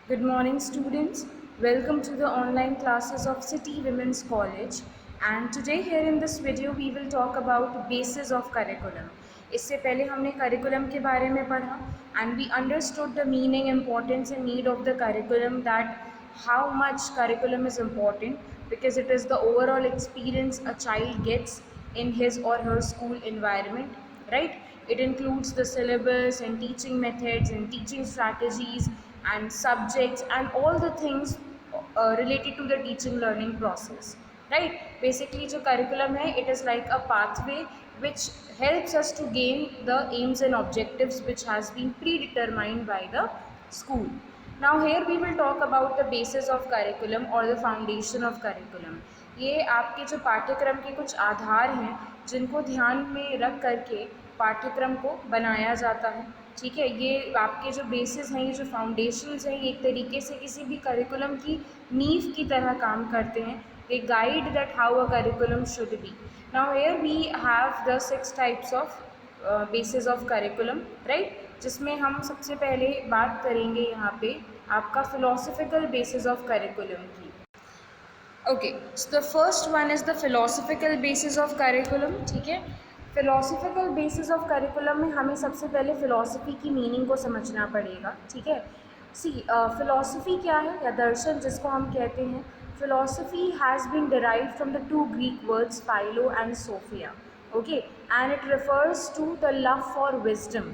Good morning, students. Welcome to the online classes of City Women's College. And today here in this video we will talk about basis of curriculum. इससे पहले हमने curriculum के बारे में पढ़ा and we understood the meaning, importance and need of the curriculum, that how much curriculum is important because it is the overall experience a child gets in his or her school environment, right? It includes the syllabus and teaching methods and teaching strategies and subjects and all the things related to the teaching learning process, right? Basically जो curriculum है, it is like a pathway which helps us to gain the aims and objectives which has been predetermined by the school. Now here we will talk about the basis of curriculum or the foundation of curriculum. ये आपके जो पाठ्यक्रम के कुछ आधार हैं जिनको ध्यान में रख करके पाठ्यक्रम को बनाया जाता है, ठीक है। ये आपके जो बेसिस हैं, ये जो फाउंडेशंस हैं, ये एक तरीके से किसी भी करिकुलम की नींव की तरह काम करते हैं। They guide that how a curriculum should be. Now here we have the 6 types of basis of curriculum, right, जिसमें हम सबसे पहले बात करेंगे यहाँ पे आपका फिलोसफिकल बेसिस ऑफ करिकुलम की। Okay, so the first one is the philosophical basis of curriculum, ठीक है। फिलोसफिकल बेसिस ऑफ करिकुलम में हमें सबसे पहले फ़िलॉसफी की मीनिंग को समझना पड़ेगा, ठीक है। सी फ़िलॉसफी क्या है या दर्शन जिसको हम कहते हैं, philosophy has been derived from the 2 Greek words philo and sophia, okay, and it refers to the love for wisdom,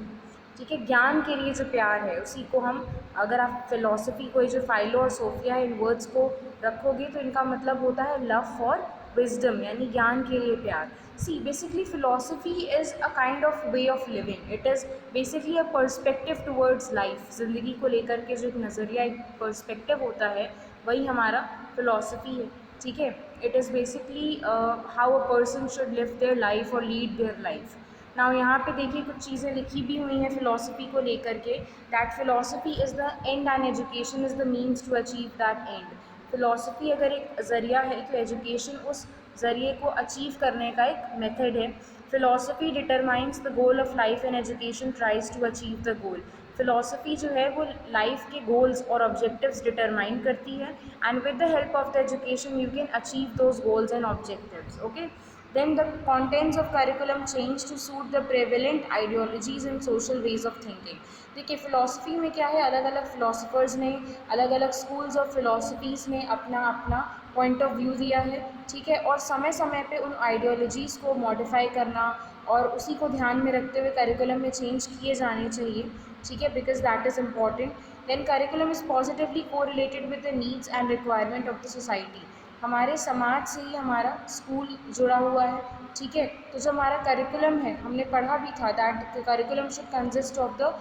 ठीक है। ज्ञान के लिए जो प्यार है उसी को हम, अगर आप फिलॉसफी को, ये जो फाइलो और सोफिया है, इन वर्ड्स को रखोगे तो इनका मतलब होता है लव फॉर विजडम, यानी ज्ञान के लिए प्यार। See basically philosophy is a kind of way of living, it is basically a perspective towards life. ज़िंदगी को लेकर के जो एक नज़रिया, एक पर्सपेक्टिव होता है, वही हमारा फिलॉसफी है, ठीक है। It is basically how a person should live their life और लीड देयर लाइफ। नाउ यहाँ पे देखिए कुछ चीज़ें लिखी भी हुई हैं फ़िलॉसफी को लेकर के, that philosophy is the end and education is the means to achieve that end. Philosophy अगर एक ज़रिया है तो एजुकेशन उस ज़रिए को अचीव करने का एक मेथड है। Philosophy determines the goal of life and education tries to achieve the goal. Philosophy जो है वो लाइफ के गोल्स और ऑब्जेक्टिव्स डिटरमाइन करती है, and with the help of the education you can achieve those goals and objectives, okay. Then the contents of curriculum change to suit the prevalent ideologies and social ways of thinking. देखिए philosophy में क्या है, अलग अलग philosophers ने, अलग अलग schools of philosophies ने अपना अपना पॉइंट ऑफ व्यू दिया है, ठीक है। और समय समय पे उन आइडियोलॉजीज़ को मॉडिफाई करना और उसी को ध्यान में रखते हुए करिकुलम में चेंज किए जाने चाहिए, ठीक है, because that is important. Then curriculum is positively correlated with the needs and requirement of the society. हमारे समाज से ही हमारा स्कूल जुड़ा हुआ है, ठीक है। तो जो हमारा करिकुलम है, हमने पढ़ा भी था that curriculum should consist of the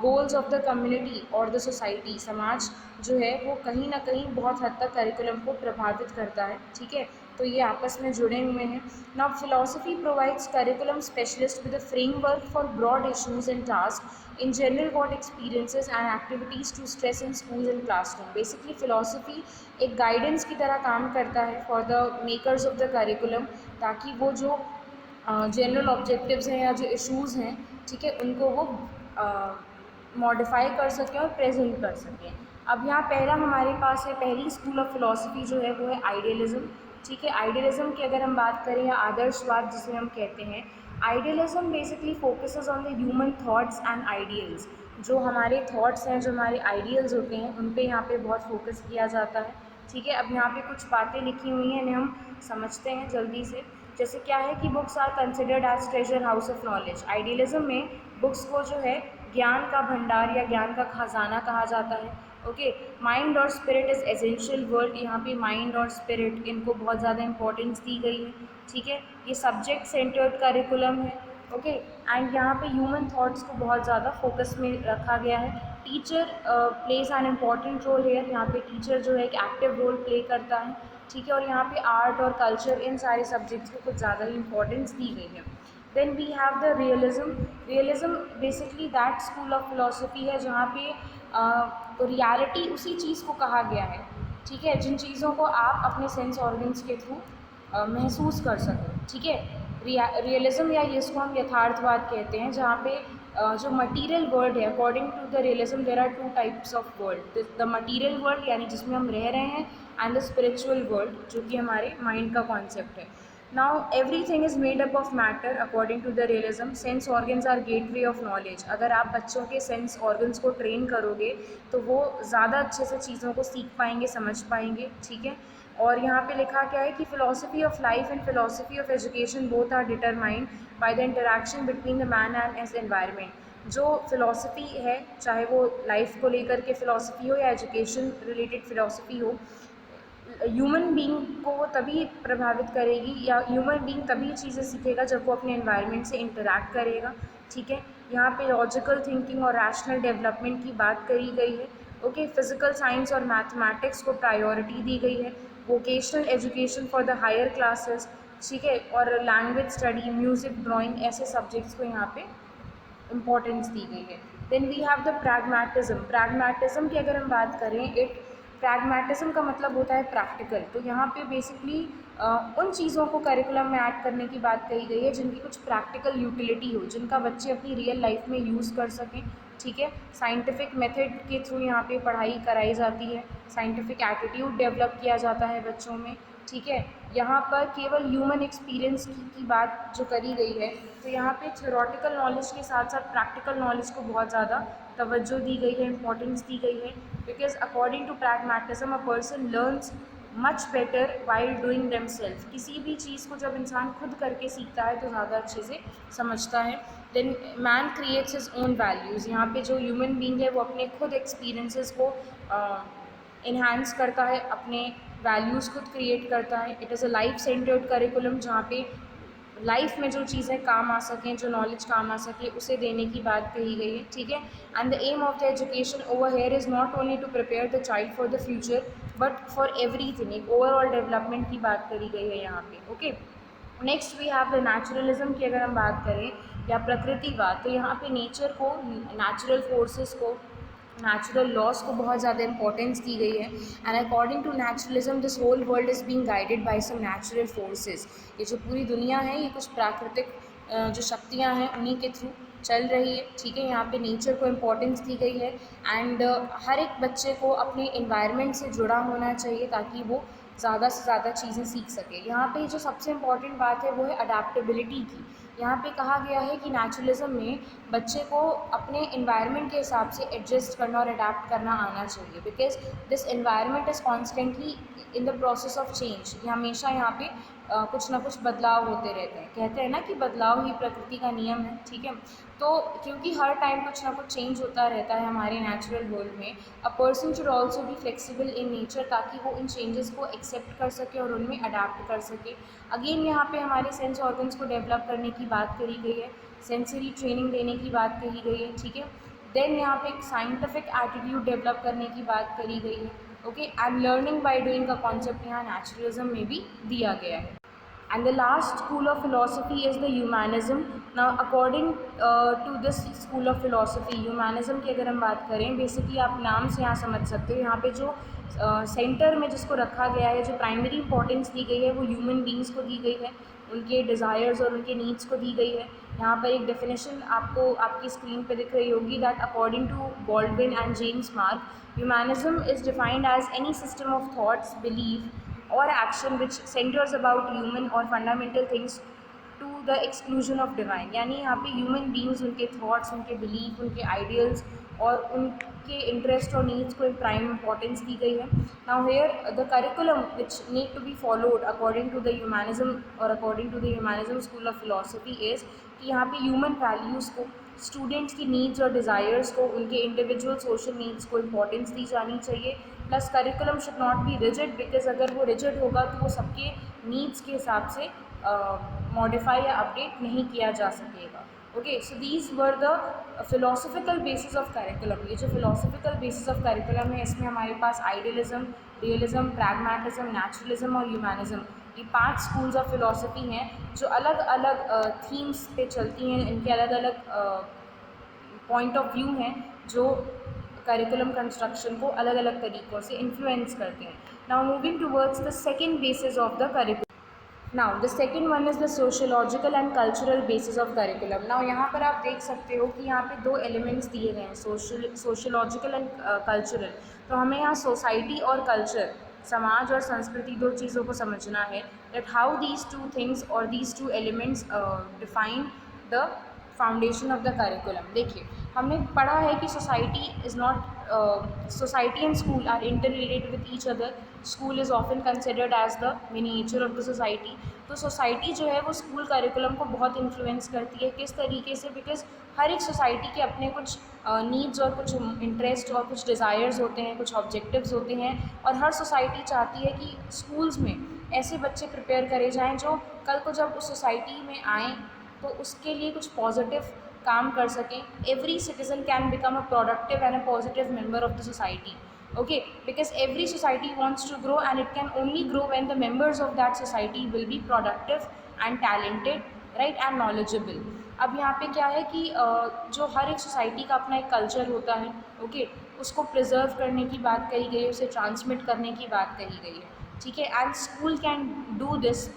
goals of the community और द सोसाइटी। समाज जो है वो कहीं ना कहीं बहुत हद तक करिकुलम को प्रभावित करता है, ठीक है। तो ये आपस में जुड़े हुए हैं। Now philosophy provides curriculum specialist with a framework for broad issues and task in general what experiences and activities to stress in schools and classroom। Basically philosophy एक गाइडेंस की तरह काम करता है for the makers of the curriculum, ताकि वो जो general objectives हैं या जो इश्यूज़ हैं, ठीक है, उनको वो मॉडिफाई कर सकें और प्रेजेंट कर सकें। अब यहाँ पहला हमारे पास है, पहली स्कूल ऑफ फिलॉसफी जो है वो है आइडियलिज़म, ठीक है। आइडियलिज़म की अगर हम बात करें या आदर्शवाद जिसे हम कहते हैं, idealism basically focuses on the human thoughts and ideals. जो हमारे थॉट्स हैं, जो हमारे आइडियल्स होते हैं, उन पे यहाँ पे बहुत फोकस किया जाता है, ठीक है। अब यहाँ पे कुछ बातें लिखी हुई हैं, इन्हें हम समझते हैं जल्दी से। जैसे क्या है कि books are considered as treasure house of knowledge. Idealism में बुक्स को जो है ज्ञान का भंडार या ज्ञान का खजाना कहा जाता है, ओके। माइंड और स्पिरिट इज़ एसेंशियल वर्ड। यहाँ पे माइंड और स्पिरिट, इनको बहुत ज़्यादा इंपॉर्टेंस दी गई है, ठीक है। ये सब्जेक्ट सेंटर्ड करिकुलम है, ओके। एंड यहाँ पे ह्यूमन थॉट्स को बहुत ज़्यादा फोकस में रखा गया है। Teacher plays an important role here. यहाँ पे टीचर जो है एक एक्टिव रोल प्ले करता है, ठीक है। और यहाँ पे आर्ट और कल्चर, इन सारे सब्जेक्ट्स को कुछ ज़्यादा ही इंपॉर्टेंस दी गई है। Then we have the realism. Realism basically that school of philosophy है जहाँ पे रियलिटी उसी चीज़ को कहा गया है, ठीक है, जिन चीज़ों को आप अपने सेंस ऑर्गन्स के थ्रू महसूस कर सकें, ठीक है। रियलिज़म या इसको हम यथार्थवाद कहते हैं, जहाँ पे जो मटीरियल वर्ल्ड है, according to the realism there are two types of world, the material world यानी जिसमें हम रह रहे हैं, एंड द स्पिरिचुअल वर्ल्ड जो कि हमारे माइंड का कॉन्सेप्ट है. Now everything is made up of matter according to the realism. Sense organs are gateway of knowledge. अगर आप बच्चों के सेंस ऑर्गन्स को ट्रेन करोगे तो वो ज़्यादा अच्छे से चीज़ों को सीख पाएंगे, समझ पाएंगे. ठीक है. और यहाँ पे लिखा क्या है कि philosophy of life and philosophy of education both are determined by the interaction between the man and his environment. जो फिलॉसफी है, चाहे वो लाइफ को लेकर के फ़िलॉसफी हो या एजुकेशन रिलेटेड फ़िलॉसफी हो, ह्यूमन बीइंग को वो तभी प्रभावित करेगी या ह्यूमन बीइंग तभी चीज़ें सीखेगा जब वो अपने एनवायरनमेंट से इंटरैक्ट करेगा. ठीक है. यहाँ पे लॉजिकल थिंकिंग और रैशनल डेवलपमेंट की बात करी गई है. ओके. फिजिकल साइंस और मैथमेटिक्स को प्रायोरिटी दी गई है. Vocational education for the higher classes. ठीक है. और लैंग्वेज स्टडी, म्यूज़िक, ड्राइंग, ऐसे सब्जेक्ट्स को यहाँ पे इम्पोर्टेंस दी गई है. Then we have the pragmatism. Pragmatism की अगर हम बात करें, प्रैग्मैटिज्म का मतलब होता है प्रैक्टिकल. तो यहाँ पे बेसिकली उन चीज़ों को करिकुलम में ऐड करने की बात कही गई है जिनकी कुछ प्रैक्टिकल यूटिलिटी हो, जिनका बच्चे अपनी रियल लाइफ में यूज़ कर सकें. ठीक है. साइंटिफिक मेथड के थ्रू यहाँ पे पढ़ाई कराई जाती है. साइंटिफिक एटीट्यूड डेवलप किया जाता है बच्चों में. ठीक है. यहाँ पर केवल ह्यूमन एक्सपीरियंस की बात जो करी गई है, तो यहाँ पे थ्योरेटिकल नॉलेज के साथ साथ प्रैक्टिकल नॉलेज को बहुत ज़्यादा तवज्जो दी गई है, इंपॉर्टेंस दी गई है. Because according to pragmatism a person learns much better while doing themselves. किसी भी चीज़ को जब इंसान खुद करके सीखता है तो ज़्यादा अच्छे से समझता है. Then man creates his own values. यहाँ पे जो ह्यूमन बीइंग है वो अपने खुद एक्सपीरियंसेस को इन्हांस करता है, अपने वैल्यूज़ खुद क्रिएट करता है. It is a life centred curriculum जहाँ पे लाइफ में जो चीज़ें काम आ सकें, जो नॉलेज काम आ सके, उसे देने की बात कही गई है. ठीक है. And the aim of the education over here is not only to prepare the child for the future but for everything. एक ओवरऑल डेवलपमेंट की बात करी गई है यहाँ पे. Okay. Next we have the naturalism की अगर हम बात करें या प्रकृतिवाद, तो यहाँ पे नेचर को, नेचुरल फोर्सेस को, नेचुरल लॉज को बहुत ज़्यादा इंपॉर्टेंस दी गई है. And according to naturalism this whole world is being guided by some natural forces. ये जो पूरी दुनिया है ये कुछ प्राकृतिक जो शक्तियाँ हैं उन्हीं के थ्रू चल रही है. ठीक है. यहाँ पे नेचर को इम्पोर्टेंस दी गई है. एंड हर एक बच्चे को अपने इन्वायरमेंट से जुड़ा होना चाहिए ताकि वो ज़्यादा से ज़्यादा चीज़ें सीख सके. यहाँ पे जो सबसे इम्पॉर्टेंट बात है वो है अडेप्टेबिलिटी की. यहाँ पे कहा गया है कि नेचुरलिज्म में बच्चे को अपने इन्वायरमेंट के हिसाब से एडजस्ट करना और अडेप्ट करना आना चाहिए. Because this environment is constantly in the process of change. ये हमेशा यहाँ पे कुछ ना कुछ बदलाव होते रहते हैं. कहते हैं ना कि बदलाव ही प्रकृति का नियम है. ठीक है. तो क्योंकि हर टाइम कुछ ना कुछ चेंज होता रहता है हमारे नेचुरल वर्ल्ड में, a person should also be flexible in nature ताकि वो इन चेंजेस को एक्सेप्ट कर सके और उनमें अडेप्ट कर सके. अगेन यहाँ पे हमारे सेंस ऑर्गन्स को डेवलप करने की बात करी गई है, सेंसरी ट्रेनिंग देने की बात कही गई है. ठीक है. देन यहाँ पे एक साइंटिफिक एटीट्यूड डेवलप करने की बात करी गई है. Okay. And learning by doing का कॉन्सेप्ट यहाँ नेचुरलिज्म में भी दिया गया है. And the last school of philosophy is the humanism. Now according to this school of philosophy, humanism की अगर हम बात करें, बेसिकली आप नाम से यहाँ समझ सकते हो, यहाँ पे जो सेंटर में जिसको रखा गया है, जो प्राइमरी इंपॉर्टेंस दी गई है वो ह्यूमन बींग्स को दी गई है, उनके डिज़ायर्स और उनके नीड्स को दी गई है. यहाँ पर एक डेफिनेशन आपको आपकी स्क्रीन पे दिख रही होगी, that according to Baldwin and James Mark, humanism is defined as any system of thoughts, belief or action which centers about human or fundamental things to the exclusion of divine. यानी यहाँ पे human beings, उनके thoughts, उनके belief, उनके ideals और उनके interest और needs को एक प्राइम इंपॉर्टेंस दी गई है. Now here the curriculum which need to be followed according to the humanism और according to the humanism school of philosophy is कि यहाँ पे ह्यूमन वैल्यूज़ को, स्टूडेंट्स की नीड्स और डिज़ायर्स को, उनके इंडिविजुअल सोशल नीड्स को इम्पोर्टेंस दी जानी चाहिए. Plus curriculum should not be rigid, because अगर वो रिजिड होगा तो वो सबके नीड्स के हिसाब से मॉडिफाई या अपडेट नहीं किया जा सकेगा. Okay. So these were the philosophical basis of curriculum. ये जो फिलोसफिकल बेसिस ऑफ करिकुलम है इसमें हमारे पास आइडियलिज्म, रियलिज्म, प्रैग्मैटिज्म, नेचुरलिज्म और ह्यूमनिज्म, ये 5 स्कूल्स ऑफ फिलोसफी हैं जो अलग अलग थीम्स पे चलती हैं. इनके अलग अलग पॉइंट ऑफ व्यू हैं जो करिकुलम कंस्ट्रक्शन को अलग अलग तरीक़ों से इन्फ्लुएंस करते हैं. Now moving towards the second basis of the curriculum. Now the second one is the sociological and cultural basis of curriculum. Now यहाँ पर आप देख सकते हो कि यहाँ पे दो एलिमेंट्स दिए गए हैं, सोशोलॉजिकल एंड कल्चरल। तो हमें यहाँ सोसाइटी और कल्चर, समाज और संस्कृति, दो चीज़ों को समझना है, that how these two things और these two elements define the foundation of the curriculum. देखिए, हमने पढ़ा है कि society is not, society and school are interrelated with each other. School is often considered as the miniature of the society. तो society जो है वो school curriculum को बहुत इन्फ्लुएंस करती है। किस तरीके से? बिकॉज हर एक सोसाइटी के अपने कुछ नीड्स और कुछ इंटरेस्ट और कुछ डिज़ायर्स होते हैं, कुछ ऑब्जेक्टिव्स होते हैं, और हर सोसाइटी चाहती है कि स्कूल्स में ऐसे बच्चे प्रिपेयर करे जाएँ जो कल को जब उस सोसाइटी में आएँ तो उसके लिए कुछ पॉजिटिव काम कर सकें। Every citizen can become a productive and a positive member of the society. Okay, because every society wants to grow and it can only grow when the members of that society will be productive and talented, right, and knowledgeable. अब यहाँ पे क्या है कि जो हर एक society का अपना एक कल्चर होता है, ओके, उसको प्रिजर्व करने की बात कही गई है, उसे ट्रांसमिट करने की बात कही गई है, ठीक है। And school can do this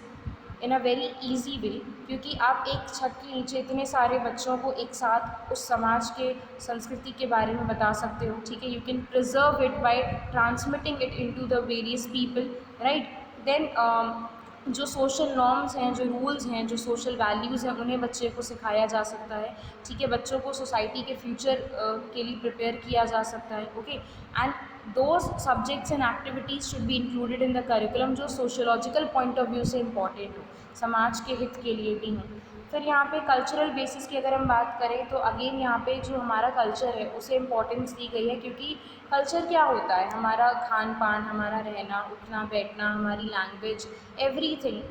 in a very easy way, क्योंकि आप एक छत के नीचे इतने सारे बच्चों को एक साथ उस समाज के संस्कृति के बारे में बता सकते हो, ठीक है। You can preserve it by transmitting it into the various people, right. देन जो सोशल नॉर्म्स हैं, जो रूल्स हैं, जो सोशल वैल्यूज़ हैं, उन्हें बच्चे को सिखाया जा सकता है, ठीक है। बच्चों को सोसाइटी के फ्यूचर के लिए प्रिपेयर किया जा सकता है, okay. And those subjects and activities should be included in the curriculum जो सोशोलॉजिकल पॉइंट ऑफ व्यू से इम्पॉर्टेंट हो, समाज के हित के लिए भी हों। फिर यहाँ पे कल्चरल बेसिस की अगर हम बात करें तो अगेन यहाँ पे जो हमारा कल्चर है उसे इम्पोर्टेंस दी गई है, क्योंकि कल्चर क्या होता है? हमारा खान पान, हमारा रहना, उठना बैठना, हमारी language, everything,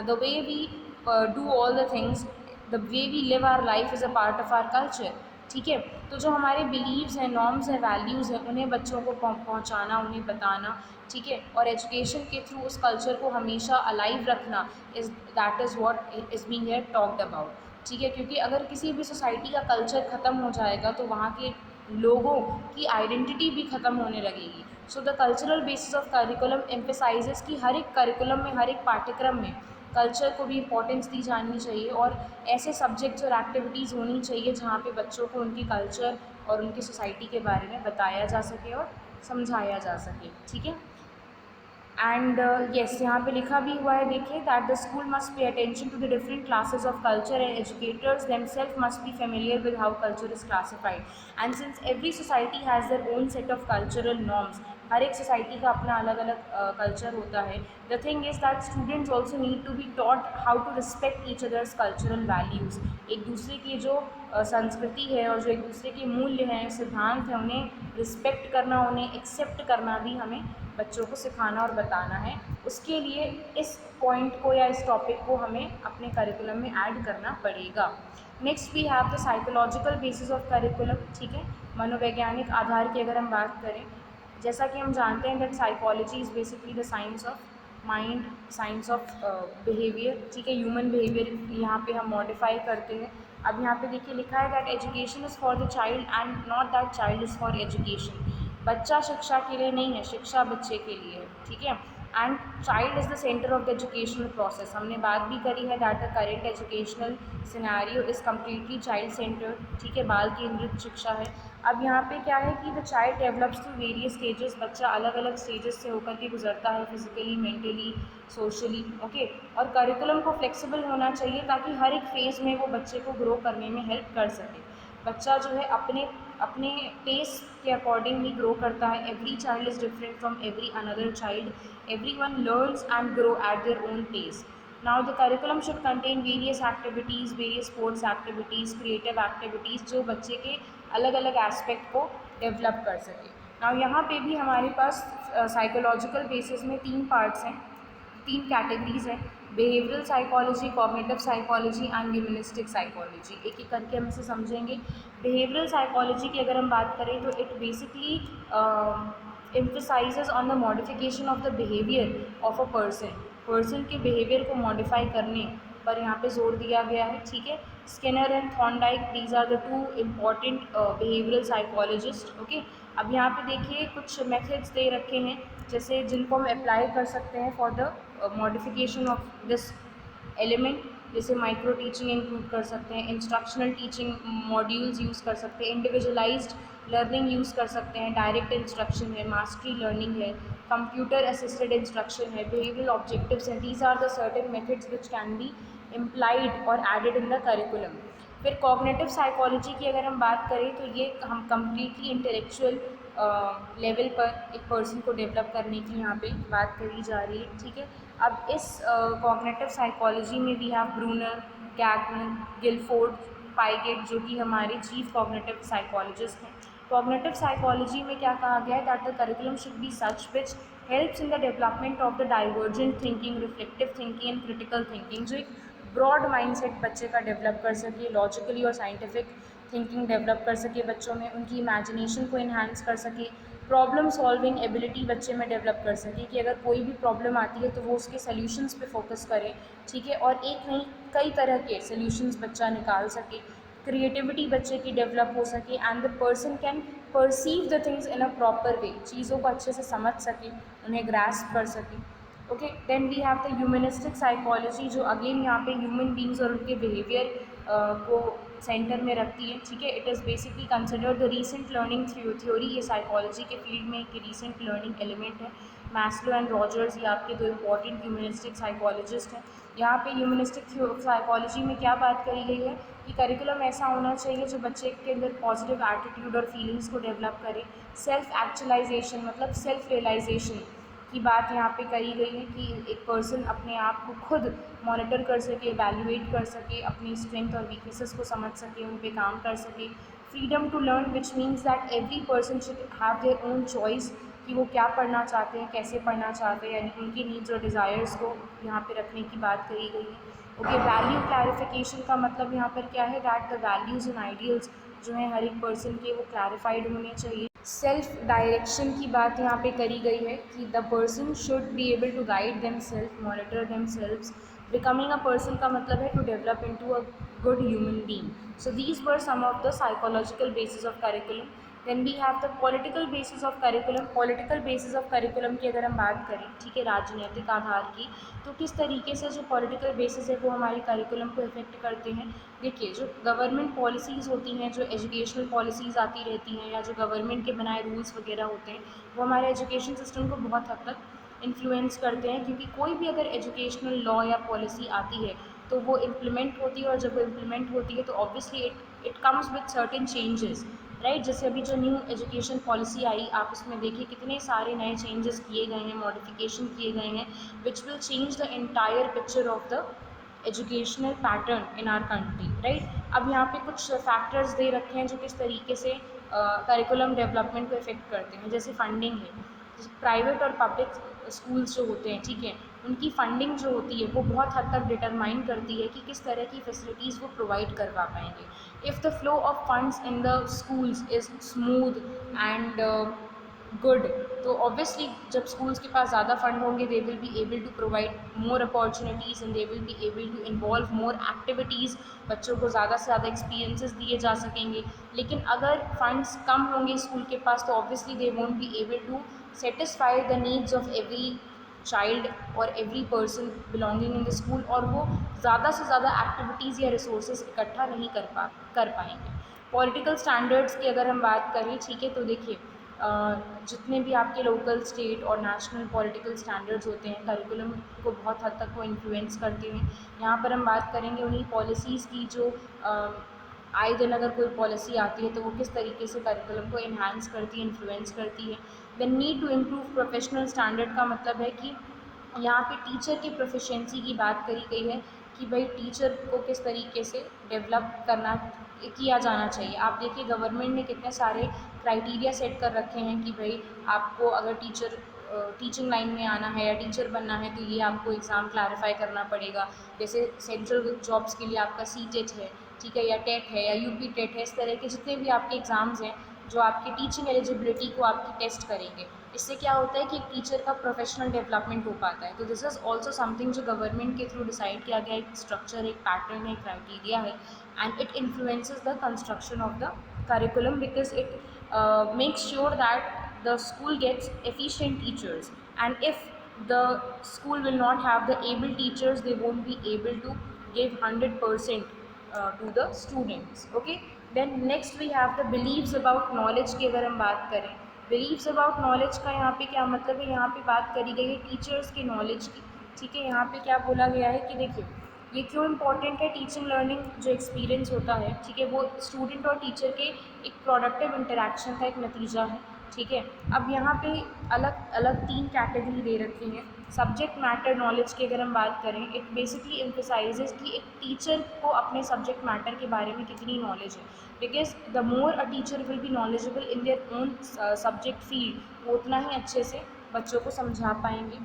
the way we do all the things, the way we live our life is a part of our culture, ठीक है। तो जो हमारे बिलीव्स हैं, नॉर्म्स हैं, वैल्यूज़ हैं, उन्हें बच्चों को पहुँचाना, उन्हें बताना, ठीक है, और एजुकेशन के थ्रू उस कल्चर को हमेशा अलाइव रखना, is that is what is being here talked about, ठीक है। क्योंकि अगर किसी भी सोसाइटी का कल्चर ख़त्म हो जाएगा तो वहाँ के लोगों की आइडेंटिटी भी ख़त्म होने लगेगी। So the cultural basis of curriculum emphasises कि हर एक करिकुलम में, हर एक पाठ्यक्रम में कल्चर को भी इम्पोर्टेंस दी जानी चाहिए, और ऐसे सब्जेक्ट्स और एक्टिविटीज़ होनी चाहिए जहाँ पे बच्चों को उनकी कल्चर और उनकी सोसाइटी के बारे में बताया जा सके और समझाया जा सके, ठीक है। एंड येस, यहाँ पे लिखा भी हुआ है, देखिए, that the school must pay attention to the different classes of culture and educators themselves must be familiar with how culture is classified. And since every society has their own set of cultural norms, हर एक society का अपना अलग अलग culture होता है। The thing is that students also need to be taught how to respect each other's cultural values. एक दूसरे की जो संस्कृति है और जो एक दूसरे के मूल्य हैं, सिद्धांत हैं, उन्हें रिस्पेक्ट करना, उन्हें एक्सेप्ट करना भी हमें बच्चों को सिखाना और बताना है। उसके लिए इस पॉइंट को या इस टॉपिक को हमें अपने करिकुलम में ऐड करना पड़ेगा। Next we have the psychological basis of curriculum, ठीक है। मनोवैज्ञानिक आधार की अगर हम बात करें, जैसा कि हम जानते हैं that psychology is basically the science of mind, science of behaviour, ठीक है। ह्यूमन बिहेवियर यहाँ पे हम मॉडिफाई करते हैं। अब यहाँ पे देखिए लिखा है that education is for the child and not that child is for education. बच्चा शिक्षा के लिए नहीं है, शिक्षा बच्चे के लिए है, ठीक है। And child is the centre of the educational process. हमने बात भी करी है that the current educational scenario is completely child centred, ठीक है, बाल केंद्रित शिक्षा है। अब यहाँ पे क्या है कि the child develops through various stages, बच्चा अलग अलग स्टेजेस से होकर के गुजरता है, फिजिकली, मेंटली, सोशली, ओके। और करिकुलम को फ्लेक्सिबल होना चाहिए ताकि हर एक फेज़ में वो बच्चे को ग्रो करने में हेल्प कर सके। बच्चा जो है अपने अपने पेस के अकॉर्डिंग ही ग्रो करता है। Every child is different from every another child, every one learns and grow at their own pace. Now the curriculum should contain various activities, various sports activities, creative activities, जो बच्चे के अलग अलग aspect को develop कर सके। Now यहाँ पे भी हमारे पास साइकोलॉजिकल बेसिस में तीन पार्ट्स हैं, तीन कैटेगरीज हैं, behavioural psychology, cognitive psychology and humanistic psychology. एक एक करके हम इसे समझेंगे। बिहेवियरल साइकोलॉजी की अगर हम बात करें तो it basically emphasizes on the modification of the behavior of a person के बिहेवियर को मॉडिफाई करने पर यहाँ पे जोर दिया गया है, ठीक है। Skinner and Thorndike, these are the two important behavioural psychologists, okay. अब यहाँ पे देखिए कुछ मेथड्स दे रखे हैं जैसे जिनको हम अप्लाई कर सकते हैं for the modification of this element, जैसे माइक्रो टीचिंग इंक्लूड कर सकते हैं, इंस्ट्रक्शनल टीचिंग मॉड्यूल्स यूज़ कर सकते हैं, इंडिविजुअलाइज्ड लर्निंग यूज़ कर सकते हैं, डायरेक्ट इंस्ट्रक्शन है, मास्टरी लर्निंग है, कंप्यूटर असिस्टेड इंस्ट्रक्शन है, बिहेवियरल ऑब्जेक्टिव्स हैं। These are the certain methods which can be implied और एडेड इन द करिकुलम। फिर कॉग्निटिव साइकोलॉजी की अगर हम बात करें तो ये हम कम्प्लीटली इंटेलेक्चुअल लेवल पर एक पर्सन को डेवलप करने की यहाँ पे बात करी जा रही है, ठीक है। अब इस कॉग्निटिव साइकोलॉजी में भी हैव ब्रूनर, कैगमन, गिलफोर्ड, पाइगेट, जो कि हमारे चीफ कॉग्निटिव साइकोलॉजिस्ट हैं। कॉग्निटिव साइकोलॉजी में क्या कहा गया है, that the curriculum should B such which helps in the development of the divergent thinking, reflective thinking and critical thinking, जो एक ब्रॉड माइंडसेट बच्चे का डेवलप कर सके, लॉजिकली और साइंटिफिक थिंकिंग डेवलप कर सके बच्चों में, उनकी इमेजिनेशन को इन्हांस कर सके, प्रॉब्लम सॉल्विंग एबिलिटी बच्चे में डेवलप कर सके कि अगर कोई भी प्रॉब्लम आती है तो वो उसके सॉल्यूशंस पे फोकस करे, ठीक है, और एक नहीं कई तरह के सॉल्यूशंस बच्चा निकाल सके, क्रिएटिविटी बच्चे की डेवलप हो सके, and the person can perceive the things in a proper way, चीज़ों को अच्छे से समझ सके, उन्हें ग्रास्प कर सके। Okay, then we have the humanistic psychology, जो अगेन यहाँ पे ह्यूमन बींग्स और उनके बिहेवियर को सेंटर में रखती है, ठीक है। It is basically considered the recent learning theory, ये साइकोलॉजी के फील्ड में एक रीसेंट लर्निंग एलिमेंट है। मैस्लो एंड रॉजर्स ये आपके दो इंपॉर्टेंट ह्यूमनिस्टिक साइकोलॉजिस्ट हैं। यहाँ पे ह्यूमनिस्टिक साइकोलॉजी में क्या बात करी गई है कि करिकुलम ऐसा होना चाहिए जो बच्चे के अंदर पॉजिटिव एटीट्यूड और फीलिंग्स को डेवलप करे, सेल्फ एक्चुअलाइजेशन मतलब सेल्फ रियलाइजेशन की बात यहाँ पे करी गई है कि एक पर्सन अपने आप को खुद मॉनिटर कर सके, एवैल्यूएट कर सके, अपनी स्ट्रेंथ और वीकनेसेस को समझ सके, उन पे काम कर सके। Freedom to learn which means that every person should have their own choice कि वो क्या पढ़ना चाहते हैं, कैसे पढ़ना चाहते हैं, यानी उनकी नीड्स और डिज़ायर्स को यहाँ पे रखने की बात करी गई है। ओके, वैल्यू क्लैरिफिकेशन का मतलब यहाँ पर क्या है, that the values and ideals जो हैं हर एक पर्सन के वो क्लैरिफाइड होने चाहिए। सेल्फ डायरेक्शन की बात यहाँ पे करी गई है कि the person should be able to guide them self, monitor themselves. Becoming a person का मतलब है to develop into a good human being. So these were some of the psychological basis of curriculum. Then we have the political basis of curriculum. Political basis of curriculum की अगर हम बात करें, ठीक है, राजनीतिक आधार की, तो किस तरीके से जो पॉलिटिकल बेसिस है वो हमारे करिकुलम को इफेक्ट करते हैं। देखिए, जो गवर्नमेंट पॉलिसीज़ होती हैं, जो एजुकेशनल पॉलिसीज़ आती रहती हैं, या जो गवर्नमेंट के बनाए रूल्स वगैरह होते हैं, वो हमारे एजुकेशन सिस्टम को बहुत हद तक इन्फ्लुएंस करते हैं, क्योंकि कोई भी अगर एजुकेशनल लॉ या पॉलिसी आती है तो वो इम्प्लीमेंट होती है, और जब वो इम्प्लीमेंट होती है तो obviously it comes with certain changes, right. जैसे अभी जो न्यू एजुकेशन पॉलिसी आई, आप उसमें देखिए कितने सारे नए चेंजेस किए गए हैं, मॉडिफिकेशन किए गए हैं, which will change the entire picture of the educational pattern in our country, right. अब यहाँ पे कुछ फैक्टर्स दे रखे हैं जो किस तरीके से करिकुलम डेवलपमेंट को इफेक्ट करते हैं। जैसे फंडिंग है, जैसे प्राइवेट और पब्लिक स्कूल्स जो होते हैं, ठीक है, उनकी फंडिंग जो होती है वो बहुत हद तक डिटरमाइन करती है कि किस तरह की फैसिलिटीज़ वो प्रोवाइड करवा पाएंगे। If the flow of funds in the schools is smooth and good, तो ऑब्वियसली जब स्कूल्स के पास ज़्यादा फंड होंगे, they will be able to provide more opportunities and they will be able to involve more activities, बच्चों को ज़्यादा से ज़्यादा एक्सपीरियंसेस दिए जा सकेंगे। लेकिन अगर फंड्स कम होंगे स्कूल के पास, तो obviously they won't be able to satisfy the needs of every child और every person belonging in the school, और वो ज़्यादा से ज़्यादा एक्टिविटीज़ या रिसोर्सेज इकट्ठा नहीं कर पाएंगे। पॉलिटिकल स्टैंडर्ड्स की अगर हम बात करें, ठीक है, तो देखिए जितने भी आपके लोकल, स्टेट और नेशनल पॉलिटिकल स्टैंडर्ड्स होते हैं, करिकुलम को बहुत हद तक वो इन्फ्लुएंस करते हैं। यहाँ पर हम बात करेंगे उन्हीं पॉलिसीज़ की जो आए दिन अगर कोई पॉलिसी आती है तो वो किस तरीके से करिकुलम को इन्हांस करती है, इन्फ्लुएंस करती है। The need to improve professional standard का मतलब है कि यहाँ पे टीचर की प्रोफिशिएंसी की बात करी गई है कि भाई टीचर को किस तरीके से डेवलप करना किया जाना चाहिए। आप देखिए गवर्नमेंट ने कितने सारे क्राइटेरिया सेट कर रखे हैं कि भाई आपको अगर टीचिंग लाइन में आना है या टीचर बनना है तो ये आपको एग्ज़ाम क्लैरिफाई करना पड़ेगा। जैसे सेंट्रल जॉब्स के लिए आपका सी-टेट है, ठीक है, या टेट है या यूपी टेट है, इस तरह के जितने भी आपके एग्ज़ाम्स हैं जो आपकी टीचिंग एलिजिबिलिटी को आपकी टेस्ट करेंगे। इससे क्या होता है कि एक टीचर का प्रोफेशनल डेवलपमेंट हो पाता है। तो दिस इज़ ऑल्सो समथिंग जो गवर्नमेंट के थ्रू डिसाइड किया गया, एक स्ट्रक्चर, एक पैटर्न है, क्राइटेरिया है, and it influences the construction of the curriculum because it makes sure that the school gets efficient teachers, and if the school will not have the able teachers, they won't be able to give 100% to the students. Okay, then next we have the beliefs about knowledge की अगर हम बात करें, beliefs about knowledge का यहाँ पे क्या मतलब है, यहाँ पे बात करी गई है टीचर्स की नॉलेज की। ठीक है, यहाँ पे क्या बोला गया है कि देखिए ये क्यों इम्पॉर्टेंट है, टीचिंग लर्निंग जो एक्सपीरियंस होता है, ठीक है, वो स्टूडेंट और टीचर के एक प्रोडक्टिव इंटरेक्शन का एक नतीजा है। ठीक है, अब यहाँ पे अलग अलग 3 कैटेगरी दे रखी हैं। सब्जेक्ट मैटर नॉलेज की अगर हम बात करें, इट बेसिकली एम्फसाइजेस कि एक टीचर को अपने सब्जेक्ट मैटर के बारे में कितनी नॉलेज है, because the more a teacher will be knowledgeable in their own subject field, वो उतना ही अच्छे से बच्चों को समझा पाएंगे।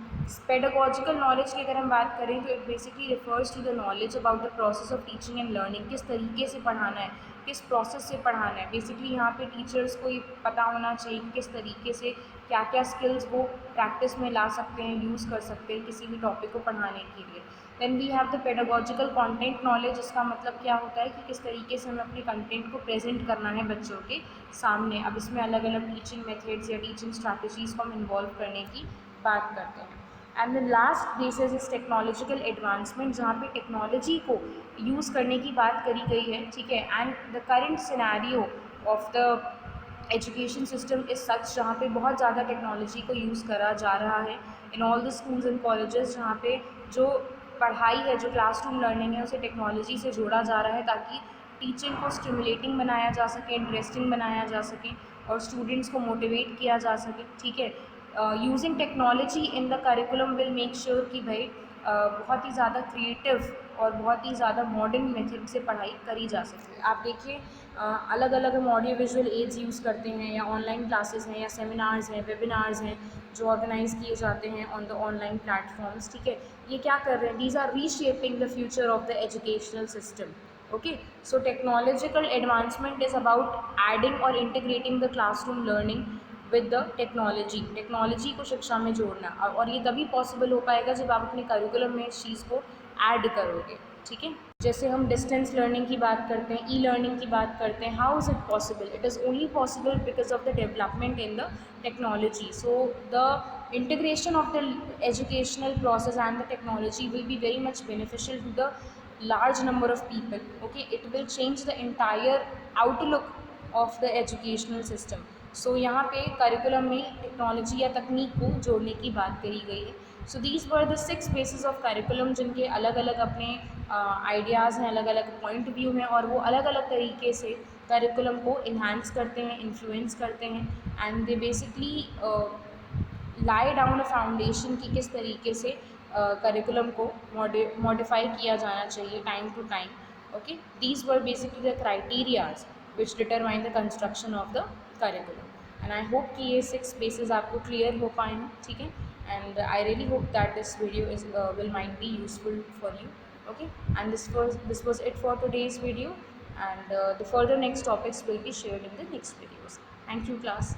पेडागोजिकल नॉलेज की अगर हम बात करें तो it basically refers to the knowledge about the process of teaching and learning, किस तरीके से पढ़ाना है, किस प्रोसेस से पढ़ाना है। बेसिकली यहाँ पे टीचर्स को ये पता होना चाहिए कि किस तरीके से क्या क्या स्किल्स वो प्रैक्टिस में ला सकते हैं, यूज़ कर सकते हैं किसी भी टॉपिक को पढ़ाने के लिए। Then we have the pedagogical content knowledge, इसका मतलब क्या होता है कि किस तरीके से हमें अपने कंटेंट को प्रेजेंट करना है बच्चों के सामने। अब इसमें अलग अलग टीचिंग मेथड्स या टीचिंग स्ट्रैटेजीज़ को हम इन्वॉल्व करने की बात करते हैं। And the last basis is technological advancement, जहाँ पे टेक्नोलॉजी को यूज़ करने की बात करी गई है। ठीक है, and the current scenario of the education system is such, जहाँ पे बहुत ज़्यादा टेक्नोलॉजी को यूज़ करा जा रहा है in all the schools and colleges, जहाँ पे जो पढ़ाई है, जो क्लासरूम लर्निंग है, उसे टेक्नोलॉजी से जोड़ा जा रहा है ताकि टीचिंग को स्टिमुलेटिंग बनाया जा सके, इंटरेस्टिंग बनाया जा सके और स्टूडेंट्स को मोटिवेट किया जा सके। ठीक है, using technology in the curriculum will make sure कि भाई बहुत ही ज़्यादा क्रिएटिव और बहुत ही ज़्यादा मॉडर्न मेथड से पढ़ाई करी जा सके। आप देखिए अलग अलग हम ऑडियो विजुअल एड्स यूज़ करते हैं, या ऑनलाइन क्लासेस हैं, या सेमिनार्स हैं, वेबिनार्स हैं जो ऑर्गेनाइज किए जाते हैं ऑन द ऑनलाइन प्लेटफॉर्म्स। ठीक है, ये क्या कर रहे हैं, these are reshaping the future of the educational system. Okay, so technological advancement is about adding और integrating the classroom learning with the technology, technology को शिक्षा में जोड़ना, और ये तभी पॉसिबल हो पाएगा जब आप अपने करिकुलम में इस चीज़ को ऐड करोगे। ठीक है, जैसे हम डिस्टेंस लर्निंग की बात करते हैं, ई लर्निंग की बात करते हैं, how is it possible, it is only possible because of the development in the technology. So the integration of the educational process and the technology will be very much beneficial to the large number of people. Okay, it will change the entire outlook of the educational system. सो यहाँ पे curriculum में technology या तकनीक को जोड़ने की बात करी गई है। सो these were the 6 basis of curriculum, जिनके अलग अलग अपने आइडियाज़ हैं, अलग अलग पॉइंट व्यू हैं, और वो अलग अलग तरीके से करिकुलम को इन्हांस करते हैं, इन्फ्लुएंस करते हैं, and they basically lie down a foundation कि किस तरीके से करिकुलम को मॉडिफाई किया जाना चाहिए time to time. Okay, these were basically the criterias which determine the construction of the curriculum. And I hope कि ये 6 बेसिस आपको क्लियर हो पाए हैं। ठीक है, and I really hope that this video is will might be useful for you. Okay, and this was it for today's video, and the further next topics will be shared in the next videos. Thank you, class.